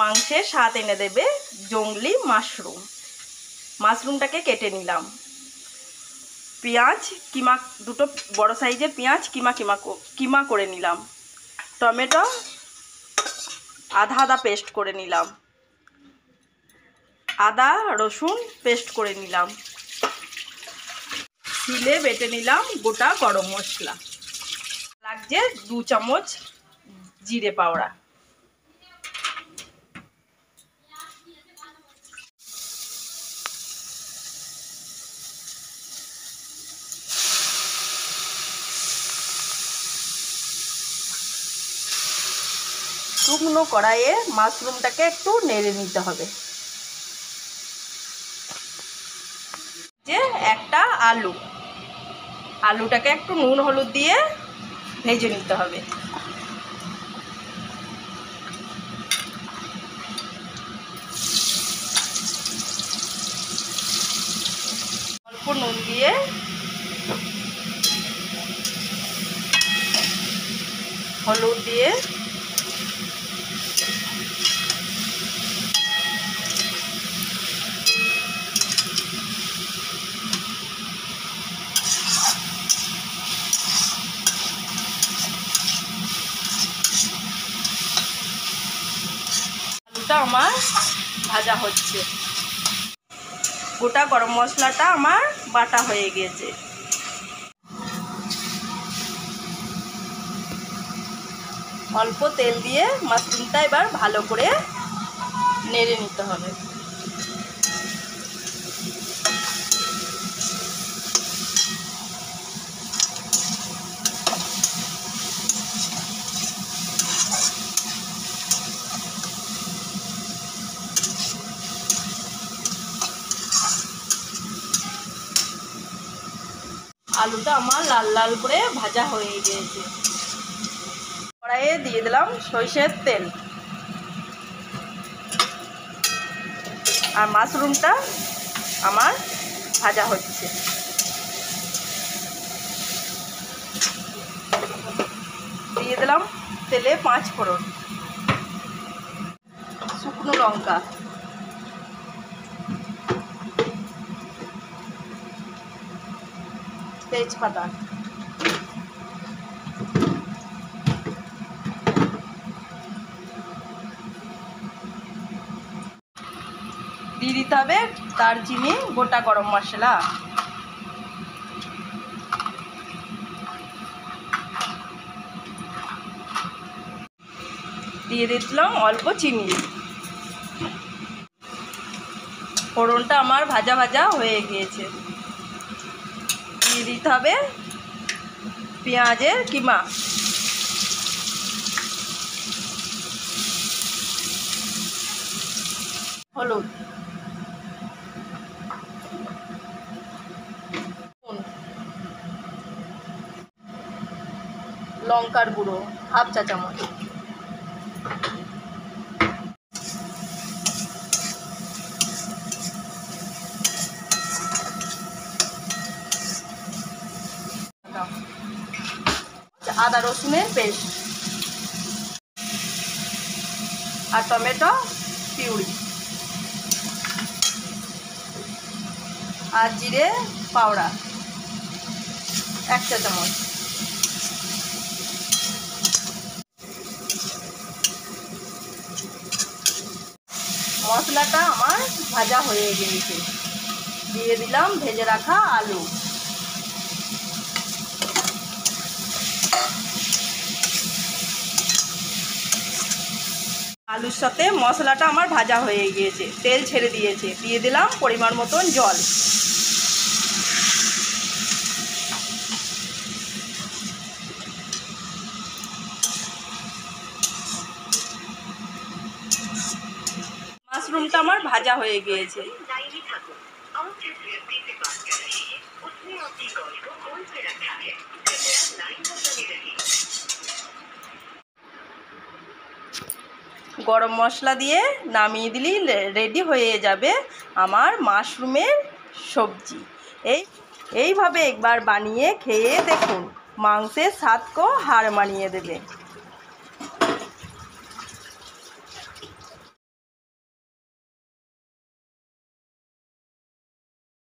মাংসের স্বাদ এনে দেবে জংলি মাশরুম। মাশরুমটাকে কেটে নিলাম। পেঁয়াজ কিমা, দুটো বড় সাইজের পেঁয়াজ কিমা করে নিলাম। টমেটো আধা আধা পেস্ট করে নিলাম। আদা রসুন পেস্ট করে নিলাম। শিলে বেটে নিলাম গোটা গরম মশলা। লাগছে 2 চামচ জিরে পাউডার। শুকনো কড়াইয়ে মাশরুমটাকে একটু নেড়ে নিতে হবে। যে একটা আলুটাকে একটু নুন হলুদ দিয়ে ভেজে নিতে হবে। অল্প নুন দিয়ে হলুদ দিয়ে আলুটা আমার ভাজা হচ্ছে। গোটা গরম মশলাটা আমার বাটা হয়ে গেছে। অল্প তেল দিয়ে মাশরুমটা এবার ভালো করে নেড়ে নিতে হবে। আলুটা আমার লাল লাল করে ভাজা হয়ে গিয়েছে। কড়াইয়ে দিয়ে দিলাম সরষের তেল। আর মাশরুমটা আমার ভাজা হচ্ছে। দিয়ে দিলাম তেলে 5 ফোড়ন, শুকনো লঙ্কা, তেজপাতা, দিয়ে দিতে হবে দারচিনি, গোটা গরম মশলা, দিয়ে দিলাম অল্প চিনি। ফোড়নটা আমার ভাজা ভাজা হয়ে গিয়েছে। দিয়ে দিতে হবে পেঁয়াজের কিমা, হলুদ, লঙ্কার গুঁড়ো 1/2 চা চামচ, আদা রসুনের পেস্ট আর টমেটো পিউরি আর জিরে পাউডার 1 চা চামচ। মশলাটা আমার ভাজা হয়ে গিয়েছে। দিয়ে দিলাম ভেজে রাখা আলু। আলুর সাথে মশলাটা আমার ভাজা হয়ে গিয়েছে, তেল ছেড়ে দিয়েছে। দিয়ে দিলাম পরিমাণ মতন জল। মাশরুমটা আমার ভাজা হয়ে গিয়েছে। গরম মশলা দিয়ে নামিয়ে দিলেই রেডি হয়ে যাবে আমার মাশরুমের সবজি। এইভাবে একবার বানিয়ে খেয়ে দেখুন, মাংসের স্বাদকেও হার মানিয়ে দেবে।